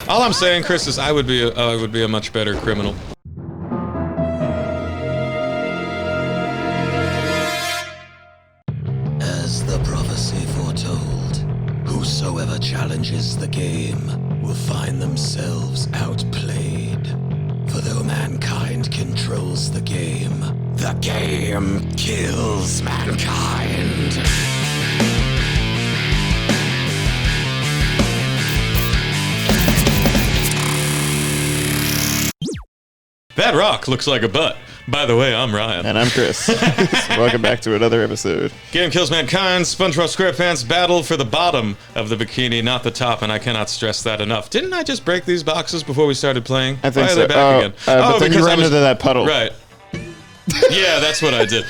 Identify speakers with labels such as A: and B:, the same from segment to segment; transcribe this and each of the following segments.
A: All I'm saying, Chris, is I would be a much better criminal.
B: As the prophecy foretold, whosoever challenges the game will find themselves outplayed. For though mankind controls the game kills mankind.
A: That rock looks like a butt. By the way, I'm Ryan.
C: And I'm Chris. Welcome back to another episode.
A: Game kills mankind. SpongeBob SquarePants battle for the bottom of the bikini, not the top, and I cannot stress that enough. Didn't I just break these boxes before we started playing?
C: I think
A: Why are
C: so.
A: they back again?
C: But then you ran into that puddle.
A: Right. Yeah, that's what I did.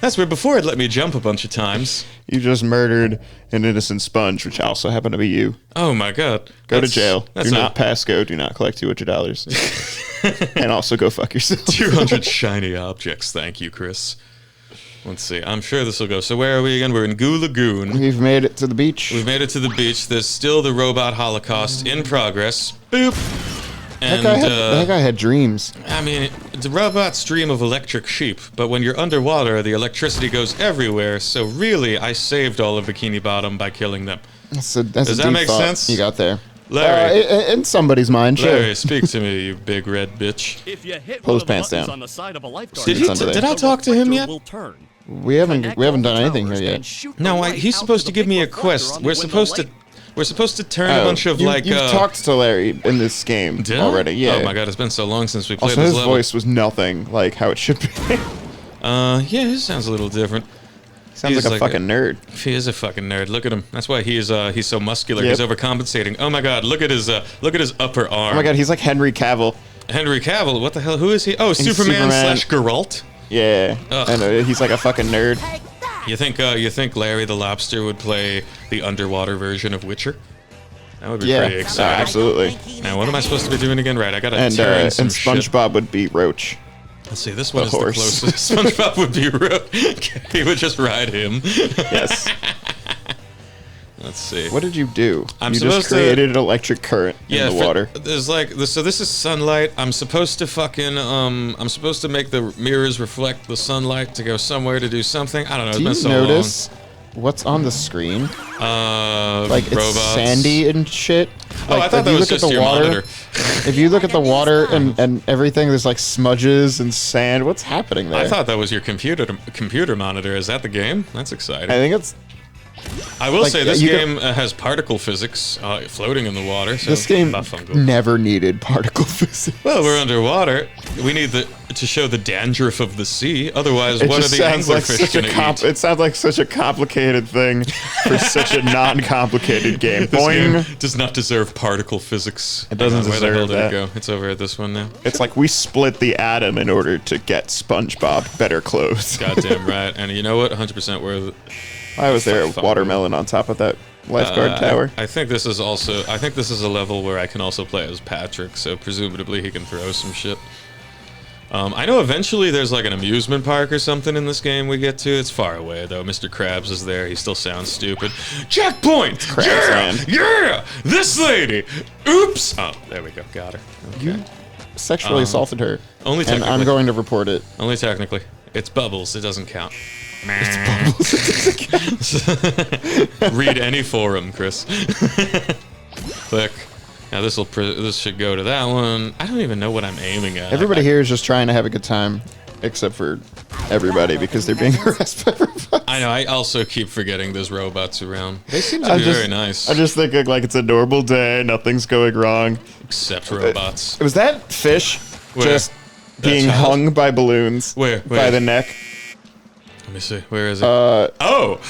A: That's where before it let me jump a bunch of times.
C: You just murdered an innocent sponge, which also happened to be you.
A: Oh my god.
C: Go to jail. Do not pass go. Do not collect $200. And also go fuck yourself.
A: 200 shiny objects. Thank you, Chris. Let's see. I'm sure this will go. So where are we again? We're in Goo Lagoon.
C: We've made it to the beach.
A: We've made it to the beach. There's still the robot holocaust in progress. Boop. And,
C: that guy had dreams.
A: I mean, the robots dream of electric sheep, but when you're underwater, the electricity goes everywhere, so really, I saved all of Bikini Bottom by killing them.
C: Does
A: that make sense?
C: You got there.
A: Larry.
C: In somebody's mind, sure.
A: Larry, speak to me, you big red bitch.
D: If you hit
C: Pull his pants down.
D: on the side of a lifeguard,
A: Did I talk to him yet?
C: We haven't done anything here yet.
A: No, he's supposed to give me a quest. We're supposed to turn a bunch of
C: you've talked to Larry in this game already. Yeah.
A: Oh my god, it's been so long since we played
C: also,
A: this
C: his
A: level.
C: voice was nothing like how it should be.
A: Yeah, his sounds a little different.
C: Sounds like a fucking nerd.
A: He is a fucking nerd. Look at him. That's why he's so muscular. He's overcompensating. Oh my god, look at his upper arm.
C: Oh my god, he's like Henry Cavill.
A: Henry Cavill. What the hell? Who is he? Oh, Superman / Geralt.
C: Yeah. I know. He's like a fucking nerd.
A: You think Larry the Lobster would play the underwater version of Witcher? That would be pretty exciting.
C: Absolutely.
A: Now, what am I supposed to be doing again? Right, I gotta turn some
C: SpongeBob
A: shit.
C: would be Roach.
A: Let's see, this one is the closest. SpongeBob would be Roach. He would just ride him.
C: Yes.
A: Let's see.
C: What did you do?
A: You
C: just created an electric current in the water.
A: So this is sunlight. I'm supposed to make the mirrors reflect the sunlight to go somewhere to do something. I don't know. It's been so long.
C: Do you notice what's on the screen? Like it's
A: robots.
C: Sandy and shit.
A: Oh, I thought that was just your monitor.
C: If you look at the water and everything, there's like smudges and sand. What's happening there?
A: I thought that was your computer monitor. Is that the game? That's exciting.
C: I think it's.
A: I will say this game has particle physics floating in the water. So
C: this game never needed particle physics.
A: Well, we're underwater. We need to show the dandruff of the sea. Otherwise, what are the anglerfish going to eat?
C: It sounds like such a complicated thing for such a non-complicated game.
A: This game does not deserve particle physics.
C: It doesn't deserve
A: Where the hell
C: that.
A: did it go? It's over at this one now.
C: It's like we split the atom in order to get SpongeBob better clothes.
A: Goddamn right. And you know what? 100% worth it.
C: Why was there a watermelon on top of that lifeguard tower?
A: I think this is a level where I can also play as Patrick, so presumably he can throw some shit. I know eventually there's like an amusement park or something in this game we get to. It's far away though. Mr. Krabs is there. He still sounds stupid. Checkpoint! Yeah! This lady! Oops! Oh, there we go. Got her. Okay.
C: You sexually assaulted her.
A: Only technically.
C: And I'm going to report it.
A: Only technically. It's Bubbles. It doesn't count.
C: It's Bubbles.
A: Read any forum, Chris. Click. Now this should go to that one. I don't even know what I'm aiming at.
C: Everybody here is just trying to have a good time, except for everybody because they're being harassed by robots.
A: I know. I also keep forgetting there's robots around. They seem to be very nice.
C: I'm just thinking like it's a normal day, nothing's going wrong.
A: Except robots.
C: Was that fish just being hung by balloons?
A: Where?
C: By the neck?
A: Let me see. Where is it? Oh!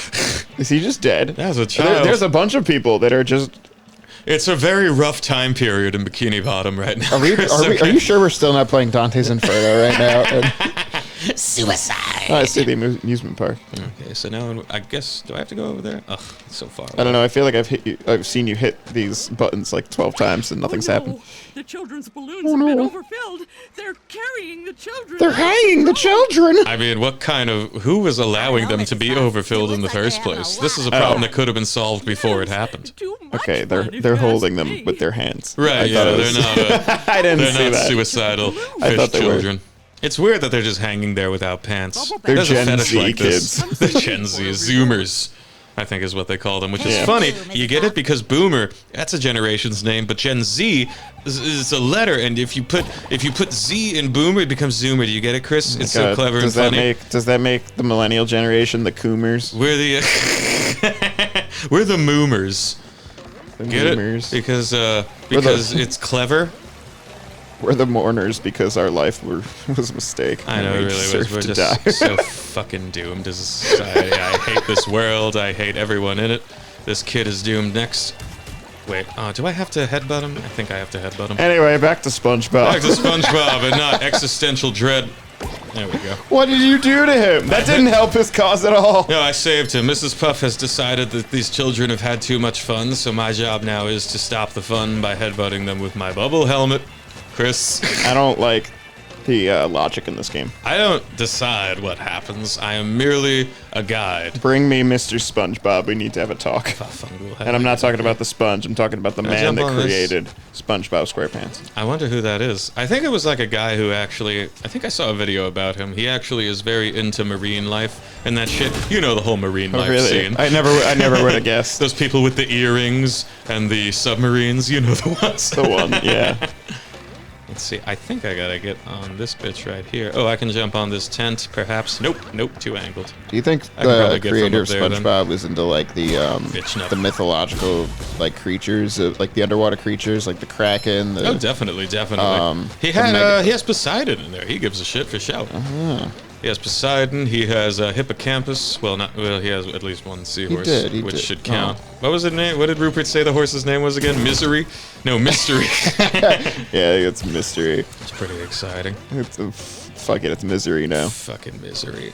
C: Is he just dead?
A: That's a child.
C: There's a bunch of people that are just...
A: It's a very rough time period in Bikini Bottom right now.
C: Are you sure we're still not playing Dante's Inferno right now?
B: Suicide.
C: Oh, I see the amusement park.
A: Okay, so now I guess, do I have to go over there? Ugh, it's so far.
C: I don't know. I feel like I've seen you hit these buttons like 12 times and nothing's happened.
D: The children's balloons have been overfilled. They're carrying the children.
C: They're hanging the children.
A: I mean, who was allowing them to be overfilled in the first place? This is a problem that could have been solved before it happened.
C: Okay, they're holding them with their hands.
A: Right, yeah, they're not.
C: I didn't see
A: They're not
C: that.
A: suicidal
C: I
A: fish
C: thought they were.
A: children. It's weird that they're just hanging there without pants.
C: They're
A: There's a
C: Gen
A: fetish
C: Z
A: like this.
C: kids.
A: They're Gen Z, Zoomers, I think is what they call them, which is
C: Yeah.
A: funny. You get it because Boomer, that's a generation's name, but Gen Z is a letter, and if you put Z in Boomer, it becomes Zoomer. Do you get it, Chris? It's so
C: God,
A: clever and funny.
C: Does that make the millennial generation the Coomers?
A: We're the we're the Moomers.
C: The
A: Get
C: Moomers?
A: it? Because it's clever.
C: We're the mourners because our life was a mistake.
A: I know, it
C: and we
A: really was.
C: deserve
A: We're
C: to
A: just
C: die.
A: so fucking doomed as a society. I hate this world. I hate everyone in it. This kid is doomed next. Wait, do I have to headbutt him? I think I have to headbutt him.
C: Anyway, back to SpongeBob.
A: Back to SpongeBob and not existential dread. There we go.
C: What did you do to him? That didn't help his cause at all.
A: No, I saved him. Mrs. Puff has decided that these children have had too much fun, so my job now is to stop the fun by headbutting them with my bubble helmet. Chris.
C: I don't like the logic in this game.
A: I don't decide what happens. I am merely a guide.
C: Bring me Mr. SpongeBob. We need to have a talk. And I'm not talking about the sponge. I'm talking about the
A: I
C: man
A: jump
C: that
A: on this?
C: created SpongeBob SquarePants.
A: I wonder who that is. I think it was like a guy who actually, I think I saw a video about him. He actually is very into marine life and that shit. You know the whole marine life
C: Really?
A: scene.
C: I never would have guessed.
A: Those people with the earrings and the submarines, you know the ones.
C: The one, yeah.
A: Let's see, I think I gotta get on this bitch right here. Oh, I can jump on this tent, perhaps. Nope, too angled.
C: Do you think
A: I can probably
C: the
A: get
C: creator
A: from
C: of
A: up there, then.
C: SpongeBob was into like
A: Bitch nut.
C: the mythological like creatures, like the underwater creatures, like the Kraken?
A: Oh, definitely. He has Poseidon in there. He gives a shit for shout. He has Poseidon. He has Hippocampus. He has at least one seahorse,
C: He
A: which
C: did.
A: should count. What was the name? What did Rupert say the horse's name was again? Misery? No, Mystery.
C: Yeah, it's mystery.
A: It's pretty exciting.
C: Fuck it, it's misery now.
A: Fucking Misery.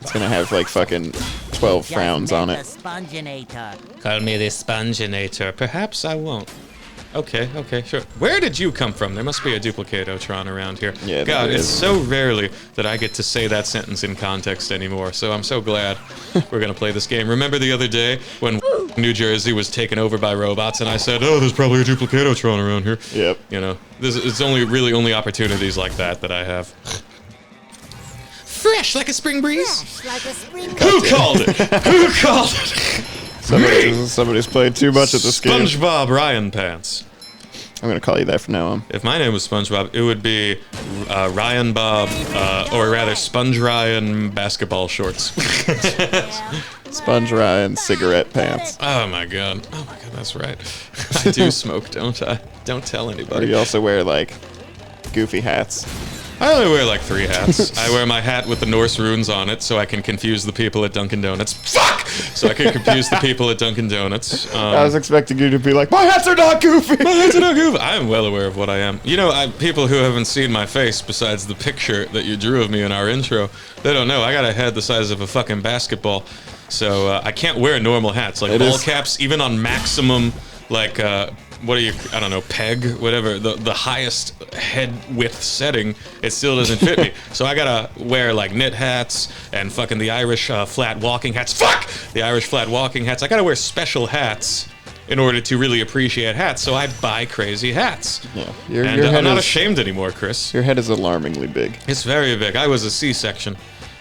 C: It's gonna have like fucking 12 frowns on it.
A: Call me the Sponginator. Perhaps I won't. Okay, sure. Where did you come from? There must be a Duplicatotron around here.
C: Yeah,
A: God,
C: there
A: it's
C: is.
A: so rarely that I get to say that sentence in context anymore, so I'm so glad we're gonna play this game. Remember the other day when New Jersey was taken over by robots and I said, oh, there's probably a Duplicatotron around here.
C: Yep.
A: You know, it's only opportunities like that I have. Fresh like a spring breeze? Who called it? Who called it?
C: Somebody's played too much at this game.
A: SpongeBob Ryan Pants.
C: I'm gonna call you that from now on.
A: If my name was SpongeBob, it would be Ryan Bob, or rather Sponge Ryan basketball shorts.
C: Sponge Ryan cigarette pants.
A: Oh my god, that's right. I do smoke, don't I? Don't tell
C: Or
A: anybody.
C: you also wear like goofy hats.
A: I only wear like 3 hats. I wear my hat with the Norse runes on it so I can confuse the people at Dunkin' Donuts. Fuck! So I can confuse the people at Dunkin' Donuts.
C: I was expecting you to be like, my hats are not goofy.
A: My hats are not goofy. I am well aware of what I am. You know, people who haven't seen my face besides the picture that you drew of me in our intro, they don't know. I got a head the size of a fucking basketball. So I can't wear normal hats. Like ball caps, even on maximum, like, I don't know, peg, whatever, the highest head width setting, it still doesn't fit me. So I gotta wear like knit hats and fucking the Irish flat walking hats. Fuck! The Irish flat walking hats. I gotta wear special hats in order to really appreciate hats, so I buy crazy hats.
C: Yeah,
A: And I'm not ashamed anymore, Chris.
C: Your head is alarmingly big.
A: It's very big. I was a C-section.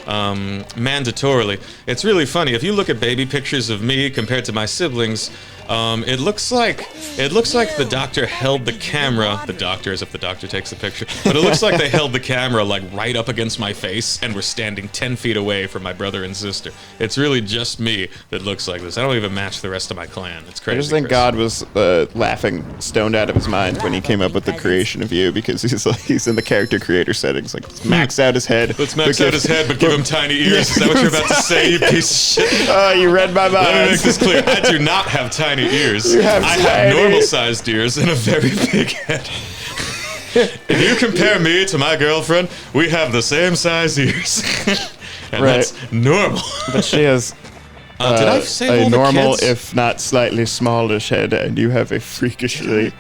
A: Mandatorily. It's really funny. If you look at baby pictures of me compared to my siblings, it looks like the doctor held the camera. The doctor, as if the doctor takes the picture, but it looks like they held the camera like right up against my face and were standing 10 feet away from my brother and sister. It's really just me that looks like this. I don't even match the rest of my clan. It's crazy.
C: I just think
A: Chris.
C: God was laughing, stoned out of his mind when he came up with the creation of you, because he's in the character creator settings. Like, let's max out his head.
A: Let's max out his head, but give him tiny ears. Is that what you're about to say, you piece of shit?
C: Oh, you read my mind.
A: Let me make this clear. I do not have tiny ears.
C: You have
A: I
C: tiny-
A: have normal-sized ears and a very big head. If you compare me to my girlfriend, we have the same size ears. And
C: Right.
A: that's normal.
C: But she has
A: Did I save
C: a
A: all the
C: normal,
A: kids?
C: if not slightly smallish head, and you have a freakishly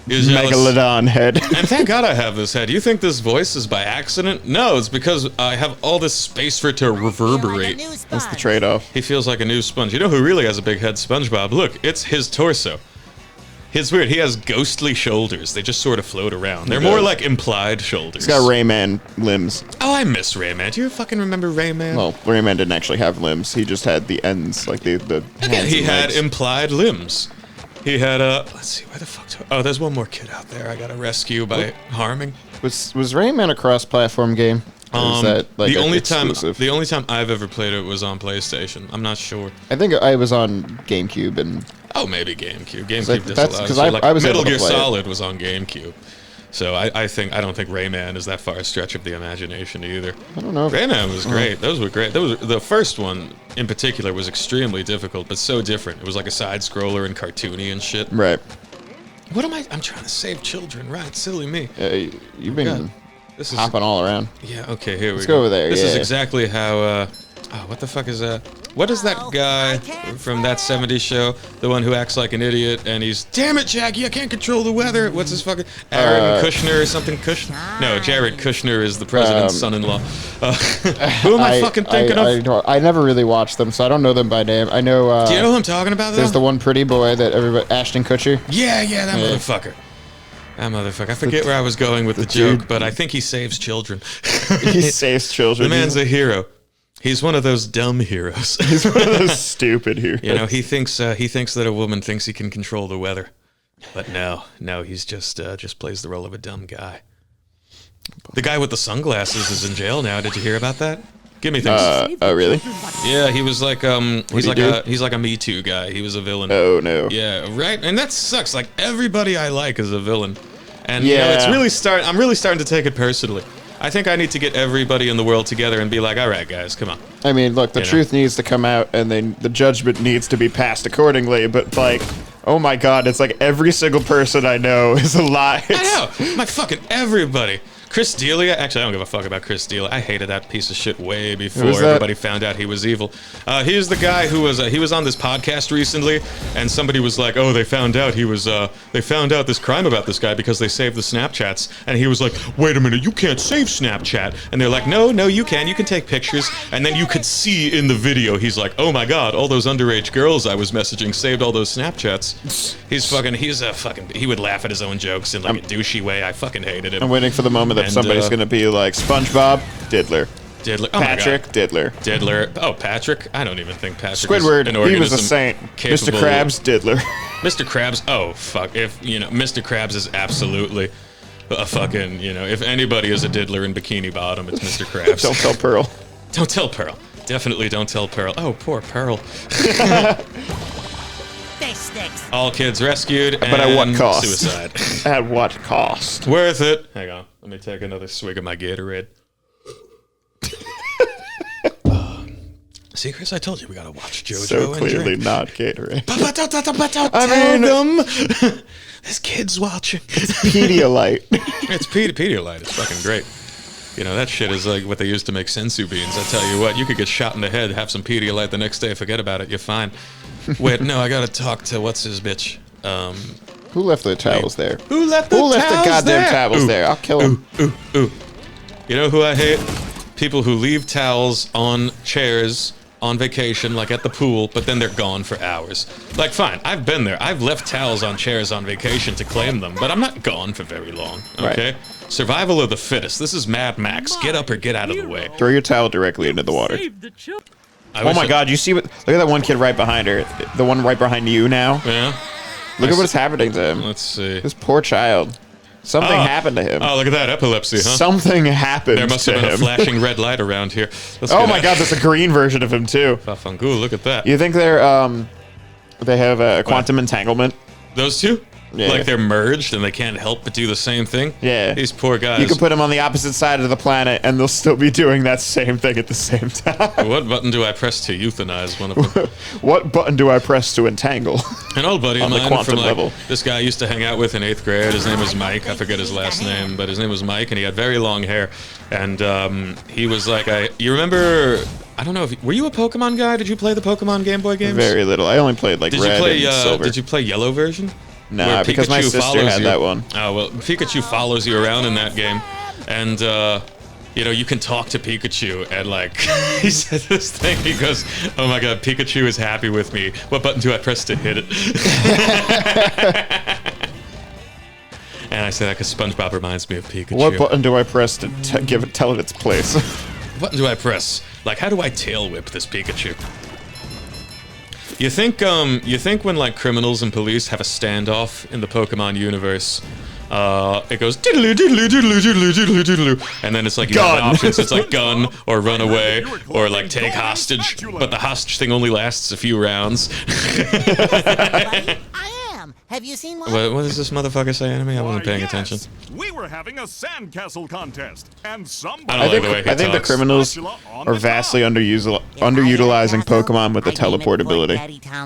A: You're jealous.
C: megalodon head.
A: And thank God I have this head. You think this voice is by accident? No, it's because I have all this space for it to reverberate.
C: That's the trade-off.
A: He feels like a new sponge. You know who really has a big head? SpongeBob. Look, it's his torso. It's weird. He has ghostly shoulders. They just sort of float around. They're more like implied shoulders.
C: He's got Rayman limbs.
A: Oh, I miss Rayman. Do you fucking remember Rayman?
C: Well, Rayman didn't actually have limbs. He just had the ends, like the
A: Again,
C: hands
A: he
C: and
A: had
C: legs.
A: implied limbs. He had let's see, where the fuck? Oh, there's one more kid out there I gotta rescue by harming.
C: Was Rayman a cross-platform game? Or is that like
A: the
C: an
A: only
C: exclusive?
A: time I've ever played it was on PlayStation. I'm not sure.
C: I think I was on GameCube, and
A: Oh, maybe GameCube. GameCube
C: like,
A: does
C: that's
A: a lot.
C: 'cause
A: So,
C: I-
A: like,
C: I was
A: Metal
C: able to
A: Gear
C: play it.
A: Solid was on GameCube. So I don't think Rayman is that far a stretch of the imagination either.
C: I don't know. If,
A: Rayman was great. Those were great. The first one in particular was extremely difficult, but so different. It was like a side scroller and cartoony and shit.
C: right.
A: What am I? I'm trying to save children, right? Silly me.
C: You've been
A: God. This is
C: hopping all around.
A: yeah. Okay, here we
C: Let's
A: go.
C: go over there,
A: This is
C: yeah.
A: exactly how. What the fuck is that? What is that guy from that '70s show? The one who acts like an idiot and he's, damn it, Jackie, I can't control the weather. What's his fucking Aaron Kushner or something? Kushner? No, Jared Kushner is the president's son-in-law. Who am I fucking thinking of?
C: I never really watched them, so I don't know them by name. I know.
A: Do you know who I'm talking about? Though?
C: There's the one pretty boy that everybody, Ashton Kutcher.
A: Yeah, that motherfucker. That motherfucker. I forget where I was going with the joke,
C: dude.
A: but I think he saves children.
C: He saves children.
A: The man's a hero. He's one of those dumb heroes.
C: He's one of those stupid heroes.
A: You know, he thinks that a woman thinks he can control the weather, but no, he's just plays the role of a dumb guy. The guy with the sunglasses is in jail now. Did you hear about that? Give me things.
C: Oh, really?
A: Yeah, he was like he's like
C: do?
A: he's like a Me Too guy. He was a villain.
C: Oh, no.
A: Yeah, right. And that sucks. Like everybody I like is a villain, and
C: Yeah.
A: it's really I'm really starting to take it personally. I think I need to get everybody in the world together and be like, all right, guys, come on.
C: I mean, look, the
A: You know.
C: truth needs to come out, and then the judgment needs to be passed accordingly. But like, oh my God, it's like every single person I know is a lie.
A: I know. My fucking everybody. Chris D'Elia. Actually, I don't give a fuck about Chris D'Elia. I hated that piece of shit way before
C: Who's that?
A: everybody found out he was evil. He's the guy who was he was on this podcast recently, and somebody was like, "Oh, they found out this crime about this guy because they saved the Snapchats." And he was like, "Wait a minute, you can't save Snapchat." And they're like, "No, you can. You can take pictures." And then you could see in the video, he's like, "Oh my God, all those underage girls I was messaging saved all those Snapchats." He would laugh at his own jokes in like a douchey way. I fucking hated him.
C: I'm waiting for the moment that
A: And,
C: somebody's going to be like, SpongeBob, Diddler.
A: Diddler. Oh
C: Patrick,
A: my God.
C: Diddler.
A: Diddler. Oh, Patrick. I don't even think Patrick
C: Squidward,
A: is an
C: he
A: organism
C: was a saint. Mr.
A: capable-
C: Krabs, Diddler.
A: Mr. Krabs. Oh, fuck. Mr. Krabs is absolutely a fucking, if anybody is a diddler in Bikini Bottom, it's Mr. Krabs.
C: Don't tell Pearl.
A: Don't tell Pearl. Definitely don't tell Pearl. Oh, poor Pearl.
D: Face sticks.
A: All kids rescued and
C: But at what cost?
A: suicide.
C: At what cost?
A: Worth it. Hang on. Let me take another swig of my Gatorade. See, Chris, I told you we gotta watch JoJo
C: So
A: and
C: clearly
A: drink.
C: not Gatorade.
A: But don't
C: I
A: tell
C: mean-
A: them. There's kids watching.
C: Pedialyte.
A: It's Pedialyte. It's fucking great. That shit is like what they used to make sensu beans. I tell you what, you could get shot in the head, have some Pedialyte the next day, forget about it, you're fine. Wait, no, I gotta talk to what's his bitch.
C: Who left the towels there?
A: Who left the
C: Who left the
A: towels
C: goddamn
A: there?
C: towels
A: Ooh,
C: there? I'll kill him.
A: Ooh. You know who I hate? People who leave towels on chairs on vacation, like at the pool, but then they're gone for hours. Like, fine, I've been there. I've left towels on chairs on vacation to claim them, but I'm not gone for very long, okay?
C: Right.
A: Survival of the fittest. This is Mad Max. Get up or get out of the way.
C: Throw your towel directly into the water.
D: Save the children.
A: I
C: Oh
A: wish
C: my God, you see what? Look at that one kid right behind her. The one right behind you now.
A: Yeah?
C: Look at what's happening to him.
A: Let's see.
C: This poor child. Something happened to him.
A: Oh, look at that. Epilepsy, huh?
C: Something happened
A: There must
C: to
A: have been a
C: him.
A: flashing red light around here. Let's
C: Oh
A: get
C: my
A: out.
C: God, there's a green version of him too.
A: Fafangu, look at that.
C: You think they have a quantum entanglement?
A: Those two?
C: Yeah.
A: Like they're merged and they can't help but do the same thing.
C: Yeah.
A: These poor guys.
C: You can put them on the opposite side of the planet, and they'll still be doing that same thing at the same time.
A: What button do I press to euthanize one of them?
C: What button do I press to entangle?
A: An old buddy of
C: On the
A: mine
C: quantum
A: from like
C: level.
A: this guy I used to hang out with in 8th grade. His name was Mike. I forget his last name, but his name was Mike, and he had very long hair. And he was like, you remember? I don't know if were you a Pokemon guy? Did you play the Pokemon Game Boy games?
C: Very little. I only played like
A: Did
C: red
A: you play?
C: and silver.
A: Did you play yellow version?
C: Nah,
A: Where
C: because my
A: Pikachu
C: sister
A: follows
C: had
A: you.
C: that one.
A: Oh well, Pikachu follows you around in that game, and you know you can talk to Pikachu, and like he said this thing. He goes, "Oh my God, Pikachu is happy with me. What button do I press to hit it?" And I say that because SpongeBob reminds me of Pikachu.
C: What button do I press to tell it its place?
A: What button do I press? Like, how do I tail whip this Pikachu? You think when like criminals and police have a standoff in the Pokemon universe, it goes diddly diddly diddly diddly diddly diddly, and then it's like you have the options. It's like gun or run away or like take hostage, but the hostage thing only lasts a few rounds.
E: I am. Have you seen one?
A: What does this motherfucker say to me? I wasn't
F: Why,
A: paying
F: yes.
A: attention.
F: We were having a sandcastle contest, and somebody.
A: I don't like the way he
C: I think the
A: talks.
C: criminals are vastly underutilizing Pokemon with the teleportability.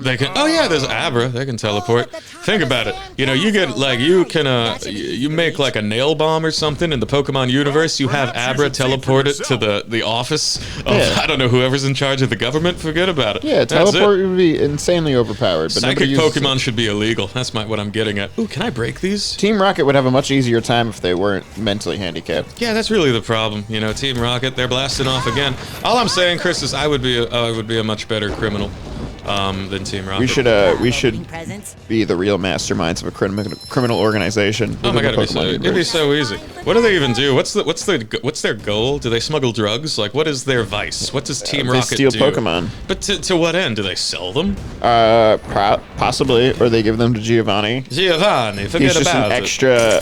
A: They can. Oh yeah, there's Abra. They can teleport. Think about it. You know, you get like you can you make like a nail bomb or something in the Pokemon universe. You have
F: Perhaps you
A: Abra
F: should see for
A: teleport it to
F: yourself.
A: the office of
C: Yeah.
A: I don't know whoever's in charge of the government. Forget about it.
C: Yeah,
A: That's
C: teleport
A: it.
C: would be insanely overpowered. But
A: Psychic
C: nobody uses
A: Pokemon
C: it.
A: should be illegal. That's what I'm getting at. Ooh, can I break these?
C: Team Rocket would have a much easier time if they weren't mentally handicapped.
A: Yeah, that's really the problem. You know, Team Rocket, they're blasting off again. All I'm saying, Chris, is I would be a much better criminal than Team Rocket.
C: We should be the real masterminds of a criminal organization.
A: Oh my
C: within
A: God,
C: the Pokemon
A: it'd be
C: universe.
A: so easy. What do they even do? What's their goal? Do they smuggle drugs? Like, what is their vice? What does Team
C: They
A: Rocket
C: steal
A: do?
C: Pokemon.
A: But to what end? Do they sell them?
C: Possibly, or they give them to Giovanni.
A: Giovanni, forget
C: He's just
A: about
C: an
A: it.
C: extra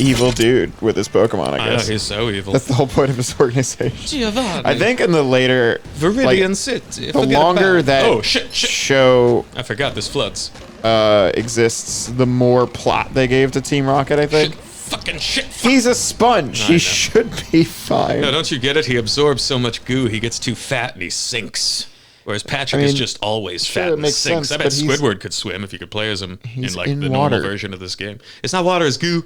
C: evil dude with his Pokemon, I
A: I know,
C: guess.
A: he's so evil.
C: That's the whole point of his organization.
A: Giovanni.
C: I think in the later,
A: Viridian
C: like,
A: City.
C: the
A: forget
C: longer
A: about it.
C: that
A: Oh, shit.
C: show
A: I forgot this floods.
C: exists, the more plot they gave to Team Rocket, I think.
A: Shit, fucking shit.
C: He's a sponge.
A: I
C: He
A: know.
C: should be fine.
A: No, don't you get it? He absorbs so much goo, he gets too fat and he sinks. Whereas Patrick is
C: mean,
A: just always
C: sure,
A: fat
C: it
A: and
C: makes
A: sinks.
C: sense,
A: I bet
C: but he's-
A: Squidward could swim if you could play as him in
C: He's
A: like
C: in
A: the normal
C: water.
A: version of this game. It's not water, it's goo.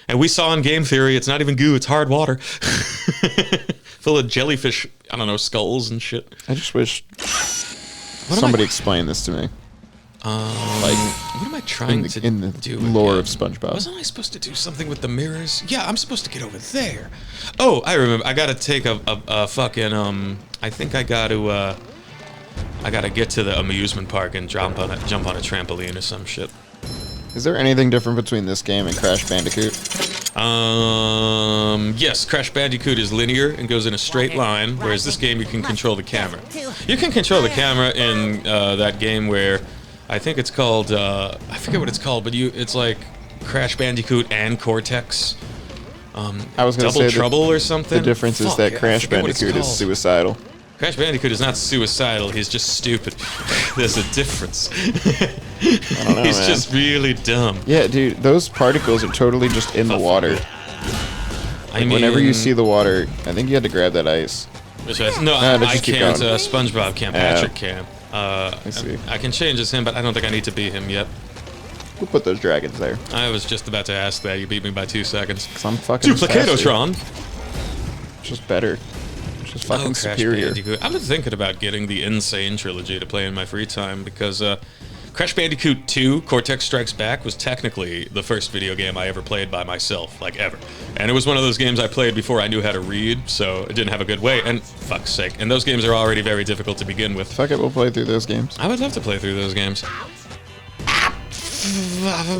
A: And we saw in game theory, it's not even goo, it's hard water. Full of jellyfish, I don't know, skulls and shit.
C: I just wish
A: am
C: somebody explained this to me.
A: What am I trying to
C: In the
A: do?
C: lore
A: again?
C: of SpongeBob.
A: Wasn't I supposed to do something with the mirrors? Yeah, I'm supposed to get over there. Oh, I remember. I gotta take a fucking I think I gotta get to the amusement park and jump on a trampoline or some shit.
C: Is there anything different between this game and Crash Bandicoot?
A: Yes, Crash Bandicoot is linear and goes in a straight line, whereas this game you can control the camera. You can control the camera in that game where I think it's called I forget what it's called, but it's like Crash Bandicoot and Cortex.
C: I was going to
A: Double
C: say
A: Trouble or something.
C: the difference is
A: Fuck,
C: that
A: I
C: Crash
A: forget what it's
C: Bandicoot is
A: called.
C: suicidal.
A: Crash Bandicoot is not suicidal. He's just stupid. There's a difference.
C: I don't know,
A: He's
C: man.
A: just really dumb.
C: Yeah, dude, those particles are totally just in the water.
A: I mean,
C: Whenever you see the water, I think you had to grab that ice.
A: Which no,
C: let's
A: I
C: just keep
A: can't.
C: going.
A: SpongeBob can. Patrick can.
C: I see.
A: I can change as him, but I don't think I need to be him yet.
C: Who put those dragons there?
A: I was just about to ask that. You beat me by 2 seconds.
C: 'Cause I'm fucking faster.
A: Duplicatotron.
C: It's just better. It's just fucking
A: Crash
C: superior.
A: Bandicoot. I've been thinking about getting the Insane trilogy to play in my free time because Crash Bandicoot 2, Cortex Strikes Back, was technically the first video game I ever played by myself, like ever. And it was one of those games I played before I knew how to read, so it didn't have a good way, and fuck's sake. And those games are already very difficult to begin with.
C: Fuck it, we'll play through those games.
A: I would love to play through those games.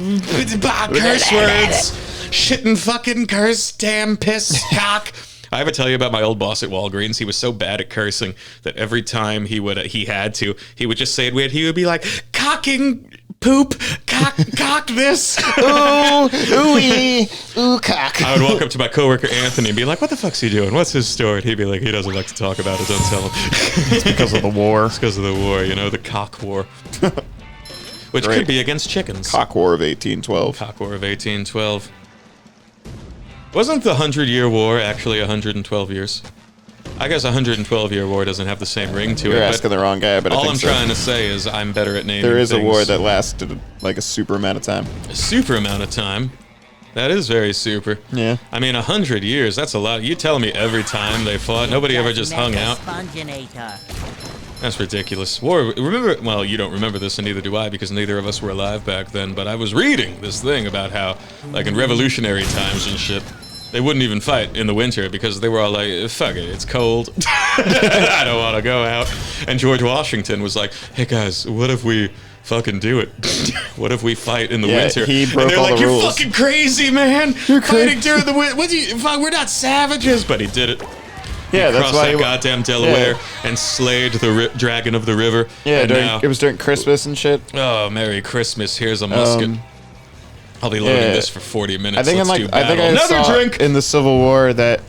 A: Curse words! Shitting fucking curse, damn piss, cock! I ever tell you about my old boss at Walgreens? He was so bad at cursing that every time he would just say it weird. He would be like, cocking poop, cock this.
C: Ooh, ooh-ee, ooh, cock.
A: I would walk up to my coworker Anthony and be like, what the fuck's he doing? What's his story? And he'd be like, he doesn't like to talk about it, don't tell him.
C: It's because of the war.
A: It's because of the war, you know, the cock war. which
C: Great.
A: could be against chickens.
C: Cock War of 1812.
A: Cock War of 1812. Wasn't the 100-Year War actually 112 years? I guess 112-year war doesn't have the same ring to
C: You're
A: it.
C: asking the wrong guy, but I
A: all
C: think
A: I'm
C: so.
A: trying to say is I'm better at naming
C: There is a
A: things.
C: war that lasted like a super amount of time.
A: A super amount of time. That is very super.
C: Yeah.
A: I mean, 100 years, that's a lot. You tell me every time they fought, nobody ever just hung out. That's ridiculous. War, remember, well, you don't remember this, and neither do I, because neither of us were alive back then, but I was reading this thing about how, like, in revolutionary times and shit, they wouldn't even fight in the winter because they were all like, fuck it, it's cold. I don't want to go out. And George Washington was like, hey guys, what if we fucking do it? What if we fight in the winter?
C: He broke
A: and they're
C: all
A: like,
C: the
A: you're
C: rules.
A: fucking crazy, man. You're fighting during the winter. What do you, fuck, we're not savages. But he did it.
C: Yeah, that's
A: Crossed
C: why
A: that
C: he,
A: goddamn Delaware and slayed the dragon of the river.
C: Yeah,
A: and
C: during,
A: now,
C: it was during Christmas and shit.
A: oh, Merry Christmas. Here's a musket. I'll be loading
C: yeah.
A: this for 40 minutes.
C: I think
A: Let's
C: in
A: do
C: like I think
A: battle.
C: I
A: Another
C: saw
A: drink.
C: in the Civil War that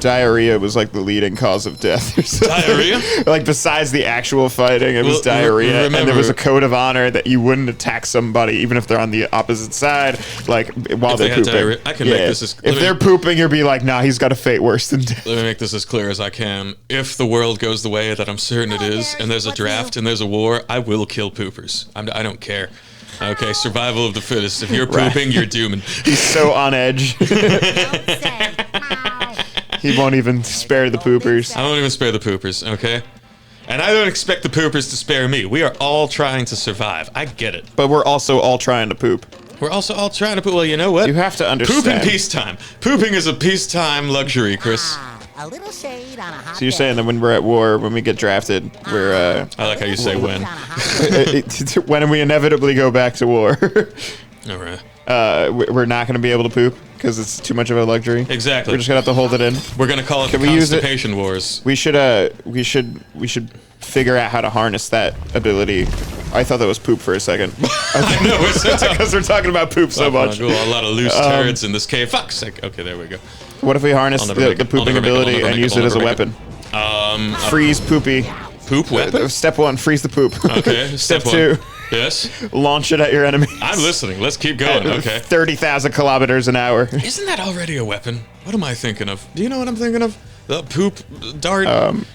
C: diarrhea was like the leading cause of death. Or something.
A: Diarrhea?
C: Like besides the actual fighting, it was
A: Well,
C: diarrhea, and there was a
A: remember-
C: code of honor that you wouldn't attack somebody even if they're on the opposite side, like while
A: If they
C: they're
A: had
C: pooping.
A: diarrhea- I can make this as- let
C: if
A: me-
C: they're pooping, you'll be like, nah, he's got a fate worse than death.
A: Let me make this as clear as I can. If the world goes the way that I'm certain it is, and there's a draft and there's a war, I will kill poopers. I don't care. Okay, survival of the fittest. If you're pooping, you're dooming.
C: He's so on edge. He won't even spare the poopers.
A: I won't even spare the poopers, okay? And I don't expect the poopers to spare me. We are all trying to survive. I get it.
C: But we're also all trying to poop.
A: We're also all trying to poop. Well, you know what?
C: You have to understand.
A: Poop in peacetime. Pooping is a peacetime luxury, Chris.
E: A little shade on a hot
C: So you're saying that when we're at war, when we get drafted, we're
A: I like how you say when.
C: when we inevitably go back to war,
A: All right.
C: we're not going to be able to poop because it's too much of a luxury.
A: Exactly.
C: We're just gonna have to hold it in.
A: We're gonna call it
C: Can
A: the
C: we use it?
A: constipation wars.
C: We should figure out how to harness that ability. I thought that was poop for a second.
A: I know, we're so tough.
C: Because we're talking about poop so much.
A: A lot of loose turds in this cave. Fuck's sake. Okay, there we go.
C: What if we harness
A: I'll
C: the,
A: never make
C: the
A: it. I'll
C: pooping
A: never make it. I'll
C: ability
A: never
C: and
A: make
C: use
A: it.
C: it
A: I'll
C: as a
A: never
C: weapon? Freeze poopy.
A: Poop weapon?
C: Step 1, freeze the poop.
A: Okay.
C: Step
A: one.
C: 2,
A: Yes.
C: launch it at your enemy.
A: I'm listening. Let's keep going. Okay.
C: 30,000 kilometers an hour.
A: Isn't that already a weapon? What am I thinking of? Do you know what I'm thinking of? The poop dart?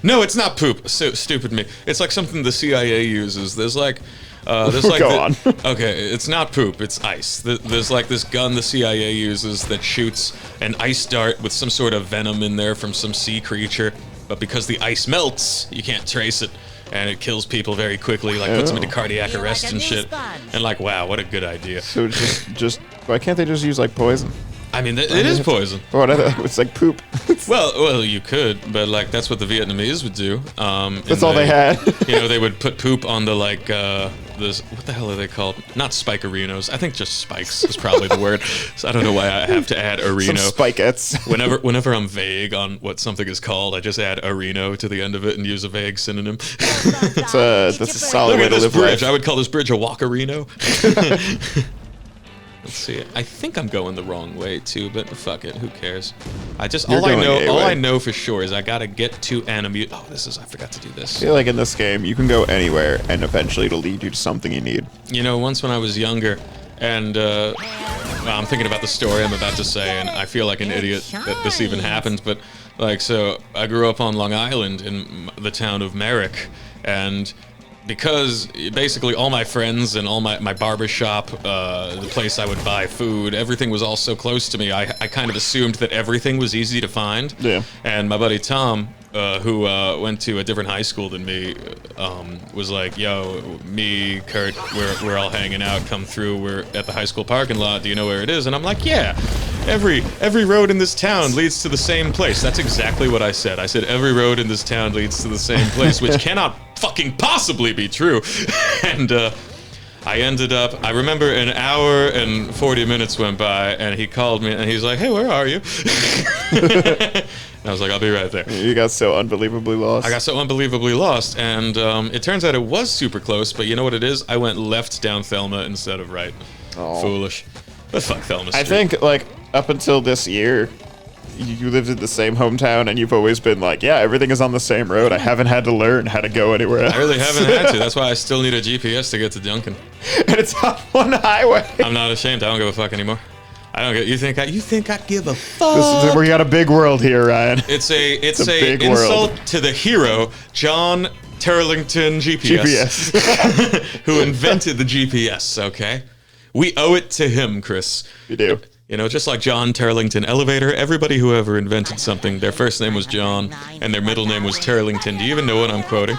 A: No, it's not poop. So stupid me. It's like something the CIA uses. There's like
C: Go on.
A: Okay, it's not poop. It's ice. There's like this gun the CIA uses that shoots an ice dart with some sort of venom in there from some sea creature. But because the ice melts, you can't trace it, and it kills people very quickly. Like puts them into cardiac
E: Feel
A: arrest
E: like a
A: and
E: new
A: shit.
E: sponge.
A: And like, wow, what a good idea.
C: So just why can't they just use like poison?
A: I mean, it is poison.
C: What? It's like poop.
A: Well, you could, but like that's what the Vietnamese would do.
C: That's all they had.
A: You know, they would put poop on the like this. What the hell are they called? Not spikerinos. I think just spikes is probably the word. So I don't know why I have to add
C: Some
A: areno.
C: spikettes.
A: Whenever I'm vague on what something is called, I just add areno to the end of it and use a vague synonym.
C: That's a solid
A: Look
C: way
A: at
C: to
A: this
C: live
A: bridge.
C: life.
A: I would call this bridge a walkerino. Let's see. I think I'm going the wrong way too, but fuck it. Who cares?
C: You're going
A: All
C: A-way.
A: I know for sure is I gotta get to enemy. Oh, I forgot to do this.
C: I feel like in this game, you can go anywhere, and eventually it'll lead you to something you need.
A: You know, once when I was younger, and well, I'm thinking about the story I'm about to say, and I feel like an idiot that this even happened. But like, so I grew up on Long Island in the town of Merrick, and because basically all my friends and all my barber shop, the place I would buy food, everything was all so close to me. I kind of assumed that everything was easy to find.
C: Yeah.
A: And my buddy Tom, who went to a different high school than me, was like, "Yo, me, Kurt, we're all hanging out. Come through. We're at the high school parking lot. Do you know where it is?" And I'm like, "Yeah, every road in this town leads to the same place." That's exactly what I said. I said every road in this town leads to the same place, which cannot fucking possibly be true. And I ended up, I remember an hour and 40 minutes went by, and he called me, and he's like, "Hey, where are you?" And I was like, "I'll be right there."
C: You got so unbelievably lost.
A: I got so unbelievably lost, and it turns out it was super close, but you know what it is? I went left down Thelma instead of right.
C: Aw.
A: Foolish. But fuck Thelma
C: I
A: Street.
C: think, like, up until this year, you lived in the same hometown and you've always been like, yeah, everything is on the same road. I haven't had to learn how to go anywhere else.
A: I really haven't had to. That's why I still need a GPS to get to Duncan.
C: And it's on one highway.
A: I'm not ashamed. I don't give a fuck anymore. I don't get. You think I give a fuck?
C: We got a big world here, Ryan.
A: It's a
C: big
A: insult
C: world.
A: to the hero, John Turlington GPS. Who invented the GPS, okay? We owe it to him, Chris.
C: You do.
A: You know, just like John Turlington Elevator, everybody who ever invented something, their first name was John, and their middle name was Turlington. Do you even know what I'm quoting?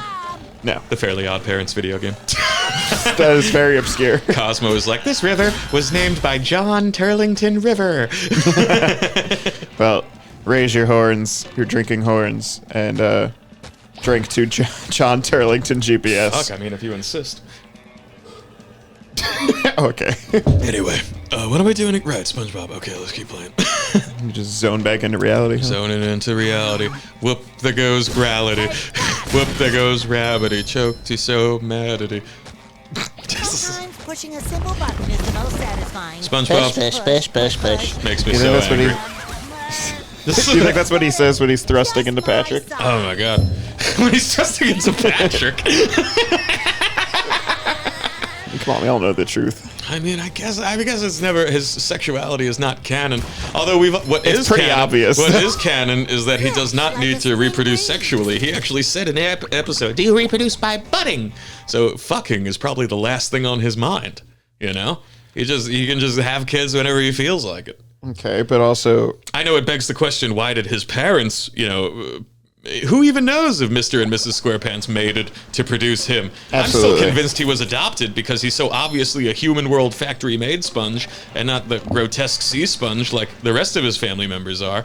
C: No.
A: The Fairly Odd Parents video game.
C: That is very obscure.
A: Cosmo is like, this river was named by John Turlington River.
C: Well, raise your horns, your drinking horns, and drink to John Turlington GPS.
A: Fuck, I mean, if you insist.
C: Okay.
A: Anyway, what am I doing? Right, SpongeBob. Okay, let's keep playing.
C: You just zone back into reality. Huh?
A: Zoning into reality. Whoop, there goes grality. Whoop, there goes rabbity. Choked, he's so madity.
E: Sometimes pushing a simple button is the most satisfying.
A: SpongeBob makes me
C: You
A: so
C: think that's what
A: angry.
C: You think that's what he says when he's thrusting into Patrick?
A: Oh my god. When he's thrusting into Patrick.
C: Come on, we all know the truth.
A: I mean, I guess it's never, his sexuality is not canon. Although what
C: It's
A: is
C: pretty
A: canon,
C: obvious.
A: What is canon is that he does not need to reproduce sexually. He actually said in the episode, "Do you reproduce by budding?" So fucking is probably the last thing on his mind. You know, he can just have kids whenever he feels like it.
C: Okay, but also,
A: I know it begs the question: why did his parents, who even knows if Mr. and Mrs. SquarePants mated to produce him? I'm
C: Absolutely.
A: still convinced he was adopted because he's so obviously a human world factory-made sponge and not the grotesque sea sponge like the rest of his family members are.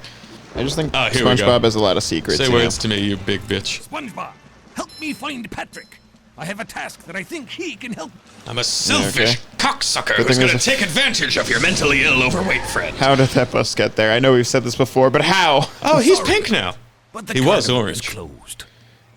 C: I just think
A: Here we go.
C: SpongeBob has a lot of secrets.
A: Say
C: you know?
A: words to me, you big bitch.
F: SpongeBob, help me find Patrick. I have a task that I think he can help.
A: I'm a selfish
C: okay.
A: cocksucker
C: Good
A: who's
C: thing
A: gonna
C: there's a-
A: take advantage of your mentally ill, overweight friend.
C: How did that bus get there? I know we've said this before, but how?
A: Oh, he's pink now.
F: But the
A: He was
F: carnival
A: orange.
F: is closed.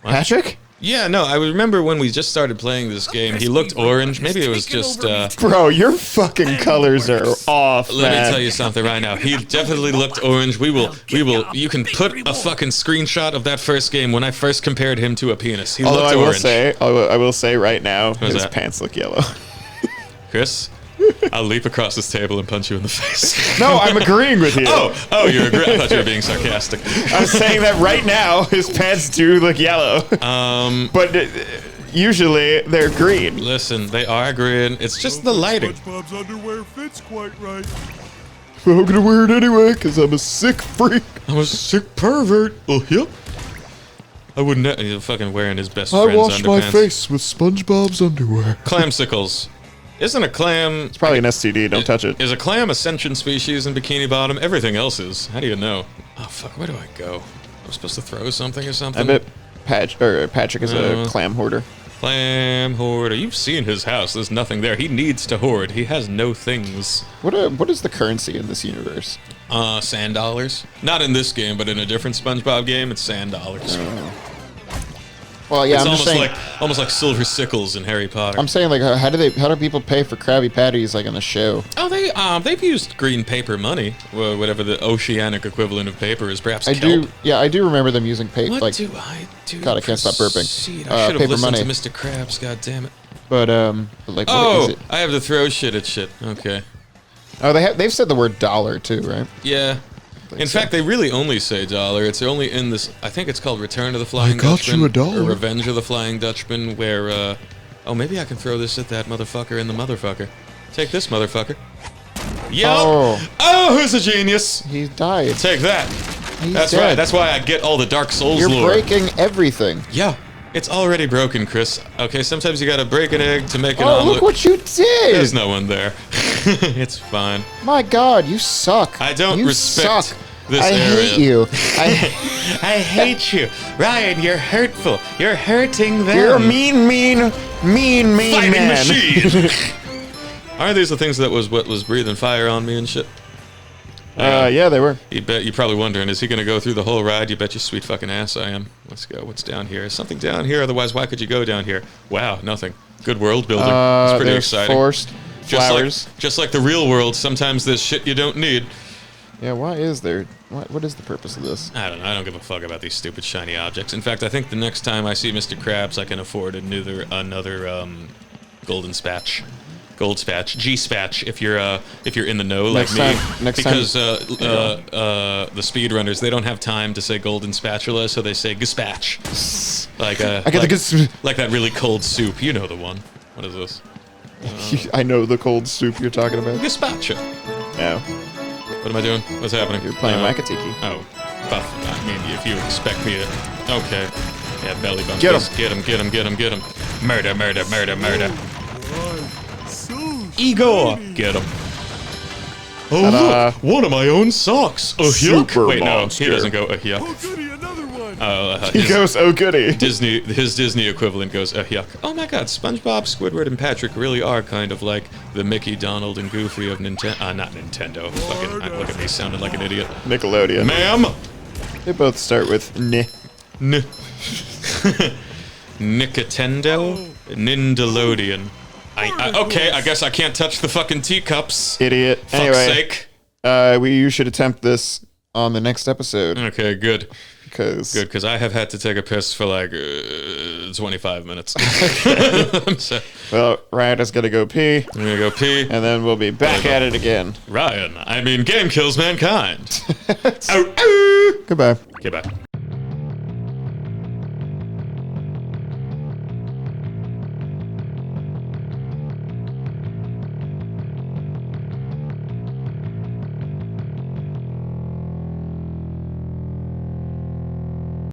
C: Patrick?
A: Yeah, no, I remember when we just started playing this game, he looked orange. Maybe it was just,
C: Bro, your fucking colors are off,
A: Let
C: man.
A: me tell you something right now. He definitely looked orange. You can put a fucking screenshot of that first game when I first compared him to a penis. He
C: Although
A: looked orange.
C: I will say right now, his
A: that?
C: pants look yellow.
A: Chris, I'll leap across this table and punch you in the face.
C: No, I'm agreeing with you.
A: Oh, you're I thought you were being sarcastic.
C: I'm saying that right now, his pants do look yellow. But usually they're green.
A: Listen, they are green. It's just the lighting.
F: SpongeBob's underwear fits quite right.
C: I'm gonna wear it anyway, because I'm a sick freak.
A: I'm a sick pervert. Oh, yep. I wouldn't. He's fucking wearing his best
C: I
A: friend's
C: wash my
A: underpants.
C: face with SpongeBob's underwear.
A: Clamsicles. Isn't a clam...
C: It's probably an STD, don't touch it.
A: Is a clam a sentient species in Bikini Bottom? Everything else is. How do you know? Oh, fuck, where do I go? I'm supposed to throw something or something?
C: I bet Patrick is a clam hoarder.
A: Clam hoarder. You've seen his house. There's nothing there. He needs to hoard. He has no things.
C: What is the currency in this universe?
A: Sand dollars. Not in this game, but in a different SpongeBob game, it's sand dollars.
C: Well, yeah,
A: It's
C: I'm just saying.
A: almost like silver sickles in Harry Potter.
C: I'm saying, like, how do people pay for Krabby Patties like in the show?
A: Oh, they've used green paper money, whatever the oceanic equivalent of paper is. Perhaps
C: I
A: kelp.
C: do remember them using paper.
A: What
C: Like,
A: do I do?
C: God, I can't stop burping.
A: Proceed? I should have
C: paper
A: listened
C: money.
A: to Mr. Krabs. God damn it!
C: but like, what
A: Oh,
C: is it?
A: I have to throw shit at shit. Okay.
C: Oh, they've said the word dollar too, right?
A: Yeah. In
C: so.
A: fact, they really only say dollar. It's only in this. I think it's called Return of the Flying
C: got
A: Dutchman
C: you a dollar.
A: or Revenge of the Flying Dutchman, where oh, maybe I can throw this at that motherfucker in the motherfucker. Take this motherfucker. Yo! Oh, who's a genius?
C: He died.
A: Take that.
C: He's
A: That's
C: dead.
A: right. That's why I get all the Dark Souls
C: You're
A: lore.
C: breaking everything.
A: Yeah, it's already broken, Chris. Okay, sometimes you gotta break an egg to make an
C: Oh,
A: omelet.
C: look what you did!
A: There's no one there. It's fine.
C: My God, you suck.
A: I don't
C: you
A: respect
C: suck.
A: this
C: I
A: area.
C: hate you.
A: I hate you, Ryan. You're hurtful. You're hurting them.
C: You're a mean
A: fighting
C: man.
A: machine. Aren't these the things that was what was breathing fire on me and shit?
C: Yeah, they were.
A: You're probably wondering, is he gonna go through the whole ride? You bet your sweet fucking ass I am. Let's go. What's down here? Is something down here? Otherwise, why could you go down here? Wow, nothing. Good world building. It's pretty
C: There's
A: exciting.
C: forest
A: Just
C: flowers.
A: like the real world, sometimes there's shit you don't need.
C: Yeah, why is there... What is the purpose of this?
A: I don't know. I don't give a fuck about these stupid shiny objects. In fact, I think the next time I see Mr. Krabs, I can afford another golden spatch. Gold spatch, G spatch, if you're in the know like me, because the speedrunners, they don't have time to say golden spatula, so they say gazpacho, like like that really cold soup. You know the one. What is this?
C: I know the cold soup you're talking about.
A: Gazpacho.
C: No,
A: What am I doing? What's happening?
C: you're playing Wakatiki.
A: Oh, buff. I mean, if you expect me to, okay, yeah, belly bump.
C: Get him.
A: Get him! Get him! Get him! Get him! Murder! Murder! Murder! Murder! Igor! Get him. Oh,
C: Ta-da.
A: look! One of my own socks! Oh, yuck!
C: Super
A: Wait,
C: monster.
A: no, he doesn't go, yuck.
F: Oh, goody, another one.
C: He goes, oh goody.
A: His Disney equivalent goes, yuck. Oh my god, SpongeBob, Squidward, and Patrick really are kind of like the Mickey, Donald, and Goofy of Nintendo. Not Nintendo. Fucking, look at me sounding like an idiot.
C: Nickelodeon.
A: Ma'am!
C: They both start with N.
A: Nicotendo? Nindelodian. Okay, I guess I can't touch the fucking teacups.
C: Idiot.
A: Fuck's
C: Anyway,
A: sake.
C: you should attempt this on the next episode.
A: Okay, good.
C: Because
A: Good, because I have had to take a piss for like 25 minutes. So,
C: well, Ryan is gonna go pee,
A: I'm gonna go pee.
C: and then we'll be back at it again.
A: Ryan, I mean, game kills mankind.
C: Goodbye.
A: Okay, bye.